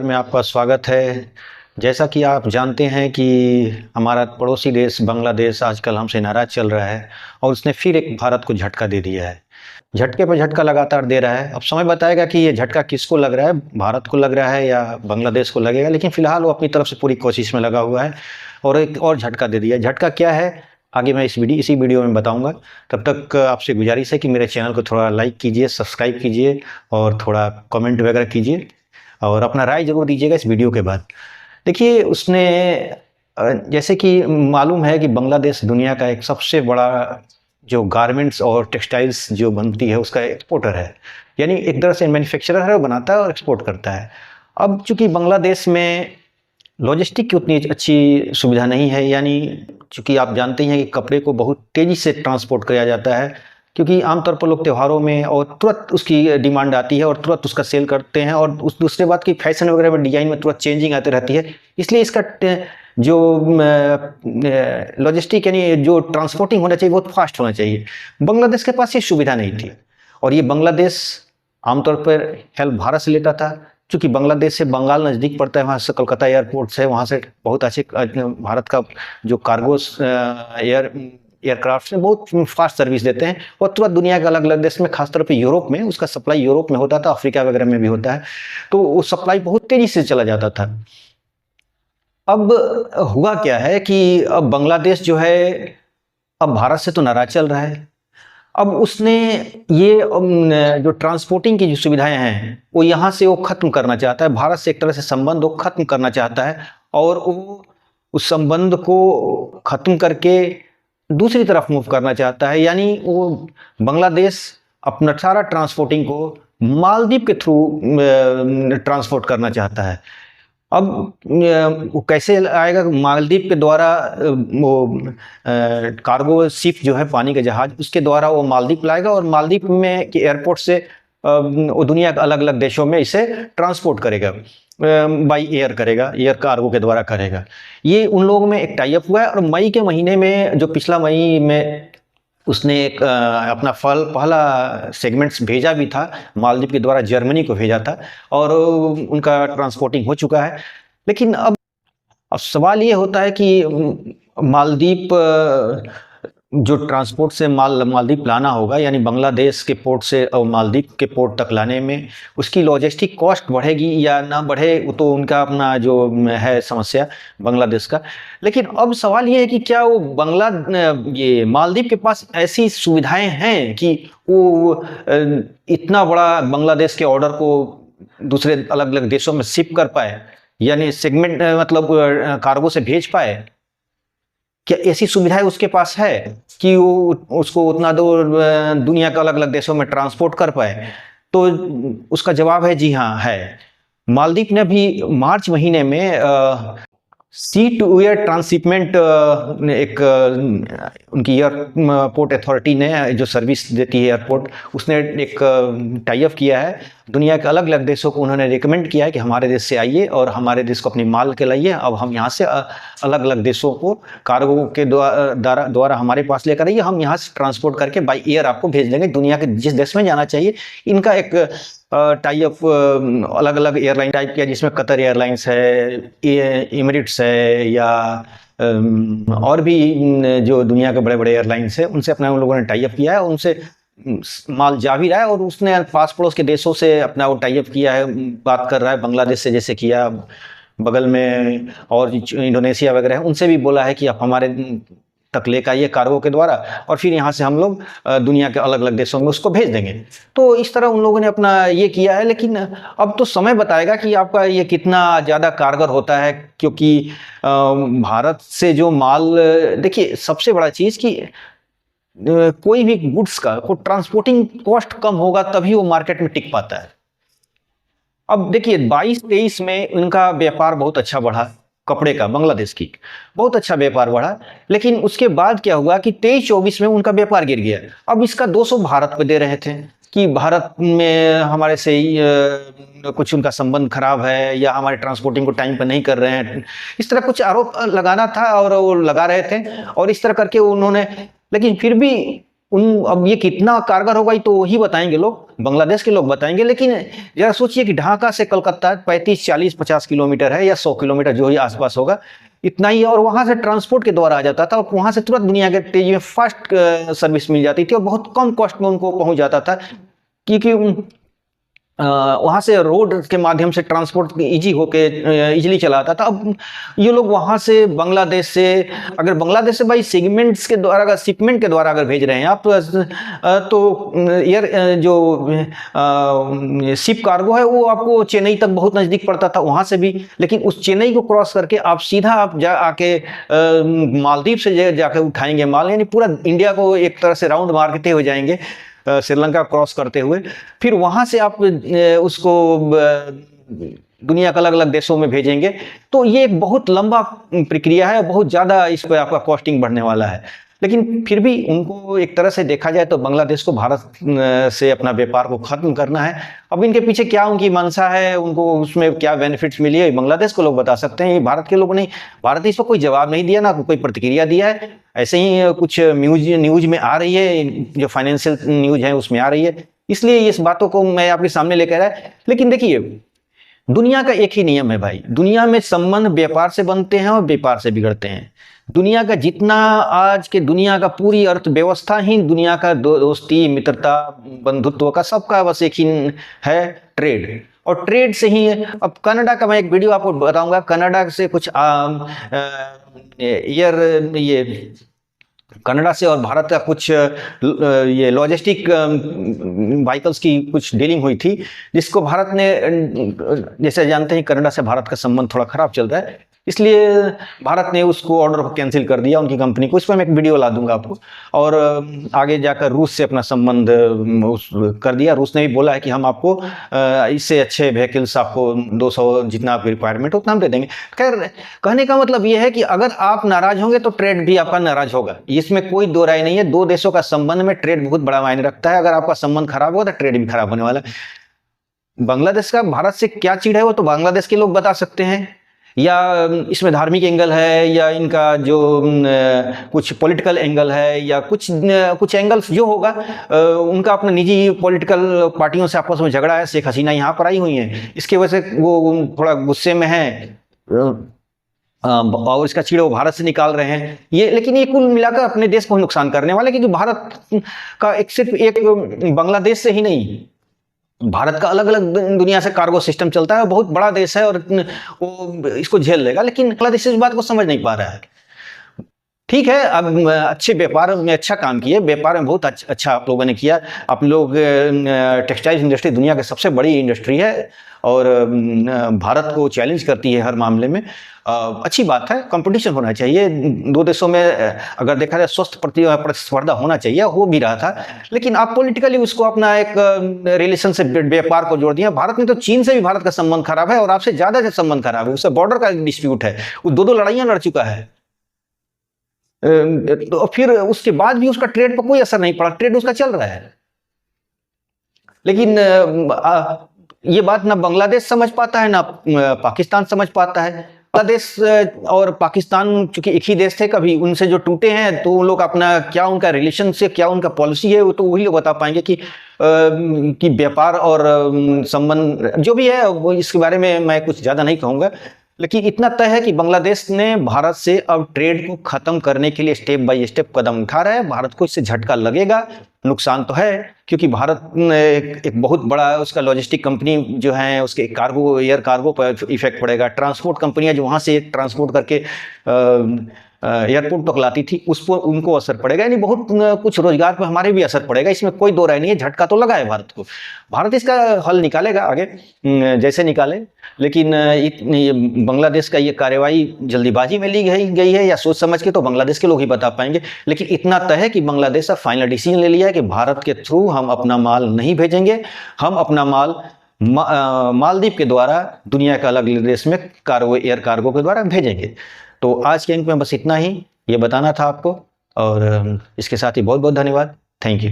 में आपका स्वागत है। जैसा कि आप जानते हैं कि हमारा पड़ोसी देश बांग्लादेश आजकल हमसे नाराज चल रहा है और उसने फिर एक भारत को झटका दे दिया है। झटके पर झटका लगातार दे रहा है। अब समय बताएगा कि ये झटका किसको लग रहा है, भारत को लग रहा है या बांग्लादेश को लगेगा, लेकिन फिलहाल वो अपनी तरफ से पूरी कोशिश में लगा हुआ है और एक और झटका दे दिया। झटका क्या है आगे मैं इसी वीडियो में बताऊंगा। तब तक आपसे गुजारिश है कि मेरे चैनल को थोड़ा लाइक कीजिए, सब्सक्राइब कीजिए और थोड़ा कमेंट वगैरह कीजिए और अपना राय जरूर दीजिएगा इस वीडियो के बाद। देखिए उसने जैसे कि मालूम है कि बांग्लादेश दुनिया का एक सबसे बड़ा जो गारमेंट्स और टेक्सटाइल्स जो बनती है उसका एक्सपोर्टर है, यानी एक तरह से मैन्युफैक्चरर है, वो बनाता है और एक्सपोर्ट करता है। अब चूंकि बांग्लादेश में लॉजिस्टिक की उतनी अच्छी सुविधा नहीं है, यानी चूंकि आप जानते हैं कि कपड़े को बहुत तेज़ी से ट्रांसपोर्ट किया जाता है, क्योंकि आमतौर पर लोग त्योहारों में और तुरंत उसकी डिमांड आती है और तुरंत उसका सेल करते हैं, और उस दूसरे बात की फैशन वगैरह में डिजाइन में तुरंत चेंजिंग आती रहती है, इसलिए इसका जो लॉजिस्टिक यानी जो ट्रांसपोर्टिंग होना चाहिए बहुत फास्ट होना चाहिए। बांग्लादेश के पास ये सुविधा नहीं थी और ये बांग्लादेश आमतौर पर हेल्प भारत से लेता था। चूँकि बांग्लादेश से बंगाल नज़दीक पड़ता है, वहाँ से कलकत्ता एयरपोर्ट से, वहाँ से बहुत अच्छे भारत का जो कार्गो एयरक्राफ्ट से बहुत फास्ट सर्विस देते हैं और तुरंत दुनिया के अलग अलग देश में, खासतौर पे यूरोप में उसका सप्लाई यूरोप में होता था, अफ्रीका वगैरह में भी होता है, तो वो सप्लाई बहुत तेज़ी से चला जाता था। अब हुआ क्या है कि अब बांग्लादेश जो है अब भारत से तो नाराज चल रहा है। अब उसने ये जो ट्रांसपोर्टिंग की जो सुविधाएं हैं वो यहाँ से वो ख़त्म करना चाहता है, भारत से एक तरह से संबंध वो ख़त्म करना चाहता है और वो उस संबंध को ख़त्म करके दूसरी तरफ मूव करना चाहता है, यानी वो बांग्लादेश अपना सारा ट्रांसपोर्टिंग को मालदीव के थ्रू ट्रांसपोर्ट करना चाहता है। अब वो कैसे आएगा? मालदीव के द्वारा वो कार्गो शिप जो है, पानी का जहाज, उसके द्वारा वो मालदीव लाएगा और मालदीव में के एयरपोर्ट से वो दुनिया के अलग अलग देशों में इसे ट्रांसपोर्ट करेगा, बाई एयर करेगा, एयर कार्गो के द्वारा करेगा। ये उन लोगों में एक टाई अप हुआ है और मई के महीने में, जो पिछला मई में उसने एक अपना पहला सेगमेंट्स भेजा भी था, मालदीव के द्वारा जर्मनी को भेजा था और उनका ट्रांसपोर्टिंग हो चुका है। लेकिन अब सवाल ये होता है कि मालदीव जो ट्रांसपोर्ट से मालदीव लाना होगा, यानी बांग्लादेश के पोर्ट से और मालदीव के पोर्ट तक लाने में उसकी लॉजिस्टिक कॉस्ट बढ़ेगी या ना बढ़े, वो तो उनका अपना जो है समस्या बांग्लादेश का। लेकिन अब सवाल ये है कि क्या वो ये मालदीव के पास ऐसी सुविधाएं हैं कि वो इतना बड़ा बांग्लादेश के ऑर्डर को दूसरे अलग अलग देशों में शिप कर पाए, यानी सेगमेंट मतलब कार्गो से भेज पाए? क्या ऐसी सुविधाएं उसके पास है कि वो उसको उतना दूर दुनिया के अलग अलग देशों में ट्रांसपोर्ट कर पाए? तो उसका जवाब है जी हाँ, है। मालदीव ने भी मार्च महीने में सी टू एयर ट्रांसशिपमेंट एक उनकी एयरपोर्ट अथॉरिटी ने जो सर्विस देती है एयरपोर्ट, उसने एक टाई अप किया है। दुनिया के अलग अलग देशों को उन्होंने रिकमेंड किया है कि हमारे देश से आइए और हमारे देश को अपनी माल के लाइए। अब हम यहाँ से अलग अलग देशों को कार्गो के द्वारा हमारे पास लेकर आइए, हम यहाँ से ट्रांसपोर्ट करके बाई एयर आपको भेज देंगे दुनिया के जिस देश में जाना चाहिए। इनका एक टाई अप अलग अलग एयरलाइन टाइप किया, जिसमें कतर एयरलाइंस है, एमिरेट्स है, या और भी जो दुनिया के बड़े बड़े एयरलाइंस है उनसे अपना उन लोगों ने टाई अप किया है। उनसे माल जा भी रहा है और उसने पास पड़ोस के देशों से अपना वो टाई अप किया है, बात कर रहा है बांग्लादेश से जैसे किया, बगल में और इंडोनेशिया वगैरह है, उनसे भी बोला है कि आप हमारे तक लेकर आइए कार्गो के द्वारा और फिर यहाँ से हम लोग दुनिया के अलग अलग देशों में उसको भेज देंगे। तो इस तरह उन लोगों ने अपना ये किया है। लेकिन अब तो समय बताएगा कि आपका ये कितना ज़्यादा कारगर होता है, क्योंकि भारत से जो माल, देखिए सबसे बड़ा चीज़ कि कोई भी गुड्स का को ट्रांसपोर्टिंग कॉस्ट कम होगा तभी वो मार्केट में टिक पाता है। अब देखिए 22-23 में उनका व्यापार बहुत अच्छा बढ़ा, कपड़े का बांग्लादेश की बहुत अच्छा व्यापार बढ़ा। लेकिन उसके बाद क्या हुआ कि 23-24 में उनका व्यापार गिर गया। अब इसका 200 भारत पे दे रहे थे कि भारत में हमारे से कुछ उनका संबंध खराब है या हमारे ट्रांसपोर्टिंग को टाइम पर नहीं कर रहे हैं, इस तरह कुछ आरोप लगाना था और वो लगा रहे थे और इस तरह करके उन्होंने। लेकिन फिर भी अब ये कितना कारगर होगा ये तो वही बताएंगे लोग, बांग्लादेश के लोग बताएंगे। लेकिन जरा सोचिए कि ढाका से कलकत्ता 35, 40, 50 किलोमीटर है या 100 किलोमीटर जो ही आसपास होगा, इतना ही, और वहां से ट्रांसपोर्ट के द्वारा आ जाता था और वहां से तुरंत दुनिया के तेजी में फास्ट सर्विस मिल जाती थी और बहुत कम कॉस्ट में उनको पहुंच जाता था, क्योंकि वहां से रोड के माध्यम से ट्रांसपोर्ट इजी होके इजीली चला आता था। अब ये लोग वहां से बांग्लादेश से, अगर बांग्लादेश से भाई सेगमेंट्स के द्वारा, अगर शिपमेंट के द्वारा अगर भेज रहे हैं आप, तो एयर जो शिप कार्गो है वो आपको चेन्नई तक बहुत नज़दीक पड़ता था वहां से भी, लेकिन उस चेन्नई को क्रॉस करके आप सीधा आप जा आके मालदीव से जाके उठाएंगे माल, यानी पूरा इंडिया को एक तरह से राउंड मारते हुए जाएंगे श्रीलंका क्रॉस करते हुए, फिर वहां से आप उसको दुनिया के अलग अलग देशों में भेजेंगे। तो ये एक बहुत लंबा प्रक्रिया है, बहुत ज़्यादा इस पर आपका कॉस्टिंग बढ़ने वाला है। लेकिन फिर भी उनको एक तरह से देखा जाए तो बांग्लादेश को भारत से अपना व्यापार को खत्म करना है। अब इनके पीछे क्या उनकी मंशा है, उनको उसमें क्या बेनिफिट्स मिली है, बांग्लादेश को लोग बता सकते हैं, भारत के लोग नहीं। भारत ने इस पर कोई जवाब नहीं दिया, ना कोई प्रतिक्रिया दिया है। ऐसे ही कुछ न्यूज में आ रही है, जो फाइनेंशियल न्यूज है उसमें आ रही है, इसलिए इस बातों को मैं आपके सामने लेकर आया। लेकिन देखिए, दुनिया का एक ही नियम है भाई, दुनिया में संबंध व्यापार से बनते हैं और व्यापार से बिगड़ते हैं। दुनिया का जितना आज के दुनिया का पूरी अर्थव्यवस्था ही दुनिया का दोस्ती, मित्रता, बंधुत्व का सबका बस एक ही है, ट्रेड। और ट्रेड से ही, अब कनाडा का मैं एक वीडियो आपको बताऊंगा, कनाडा से कुछ ये कनाडा से और भारत का कुछ ये लॉजिस्टिक व्हीकल्स की कुछ डीलिंग हुई थी, जिसको भारत ने, जैसे जानते हैं कनाडा से भारत का संबंध थोड़ा खराब चल रहा है, इसलिए भारत ने उसको ऑर्डर को कैंसिल कर दिया उनकी कंपनी को। इस पर मैं एक वीडियो ला दूंगा आपको। और आगे जाकर रूस से अपना संबंध कर दिया। रूस ने भी बोला है कि हम आपको इससे अच्छे व्हीकल्स, आपको 200 जितना आपकी रिक्वायरमेंट उतना हम दे देंगे। खैर, कहने का मतलब ये है कि अगर आप नाराज होंगे तो ट्रेड भी आपका नाराज होगा, इसमें कोई दो राय नहीं है। दो देशों का संबंध में ट्रेड बहुत बड़ा मायने रखता है। अगर आपका संबंध खराब होगा तो ट्रेड भी खराब होने वाला है। बांग्लादेश का भारत से क्या चिड़ है वो तो बांग्लादेश के लोग बता सकते हैं, या इसमें धार्मिक एंगल है, या इनका जो कुछ पॉलिटिकल एंगल है, या कुछ एंगल्स जो होगा, उनका अपना निजी पॉलिटिकल पार्टियों से आपस में झगड़ा है। शेख हसीना यहाँ पर आई हुई हैं, इसकी वजह से वो थोड़ा गुस्से में है और इसका चिड़ वो भारत से निकाल रहे हैं ये। लेकिन ये कुल मिलाकर अपने देश को नुकसान करने वाला है, क्योंकि भारत का सिर्फ एक बांग्लादेश से ही नहीं, भारत का अलग अलग दुनिया से कार्गो सिस्टम चलता है, बहुत बड़ा देश है और वो इसको झेल लेगा। लेकिन बांग्लादेश इस बात को समझ नहीं पा रहा है। ठीक है, अब अच्छे व्यापार में अच्छा काम किए, व्यापार में बहुत अच्छा आप लोगों ने किया। आप लोग, टेक्सटाइल इंडस्ट्री दुनिया की सबसे बड़ी इंडस्ट्री है और भारत को चैलेंज करती है हर मामले में। अच्छी बात है, कंपटीशन होना चाहिए दो देशों में। अगर देखा जाए स्वस्थ प्रतिस्पर्धा होना चाहिए, हो भी रहा था। लेकिन आप पॉलिटिकली उसको अपना एक रिलेशन से, व्यापार को जोड़ दिया। भारत में तो चीन से भी भारत का संबंध खराब है और आपसे ज्यादा संबंध खराब है, उससे बॉर्डर का डिस्प्यूट है, वो दो लड़ाइयां लड़ चुका है। तो फिर उसके बाद भी उसका ट्रेड पर कोई असर नहीं पड़ा, ट्रेड उसका चल रहा है। लेकिन ये बात ना बांग्लादेश समझ पाता है, ना पाकिस्तान समझ पाता है। बांग्लादेश और पाकिस्तान चूंकि एक ही देश थे, कभी उनसे जो टूटे हैं तो उन लोग अपना क्या उनका रिलेशन से, क्या उनका पॉलिसी है, वो तो वही लोग बता पाएंगे कि व्यापार और संबंध जो भी है वो, इसके बारे में मैं कुछ ज़्यादा नहीं कहूँगा। लेकिन इतना तय है कि बांग्लादेश ने भारत से अब ट्रेड को खत्म करने के लिए स्टेप बाय स्टेप कदम उठा रहा है। भारत को इससे झटका लगेगा, नुकसान तो है, क्योंकि भारत एक बहुत बड़ा उसका लॉजिस्टिक कंपनी जो है, उसके कार्गो, एयर कार्गो पर इफेक्ट पड़ेगा। ट्रांसपोर्ट कंपनियां जो वहाँ से ट्रांसपोर्ट करके एयरपोर्ट तक लाती थी, उस पर उनको असर पड़ेगा, यानी बहुत कुछ रोजगार पर हमारे भी असर पड़ेगा। इसमें कोई दो राय नहीं है, झटका तो लगा है भारत को। भारत इसका हल निकालेगा आगे जैसे निकाले। लेकिन बांग्लादेश का ये कार्रवाई जल्दीबाजी में ली गई है या सोच समझ के, तो बांग्लादेश के लोग ही बता पाएंगे। लेकिन इतना तय है कि बांग्लादेश अब फाइनल डिसीजन ले लिया है कि भारत के थ्रू हम अपना माल नहीं भेजेंगे, हम अपना माल मालदीव के द्वारा दुनिया के अलग देश में कार्गो, एयर कार्गो के द्वारा भेजेंगे। तो आज के अंक में बस इतना ही ये बताना था आपको, और इसके साथ ही बहुत बहुत धन्यवाद। Thank you.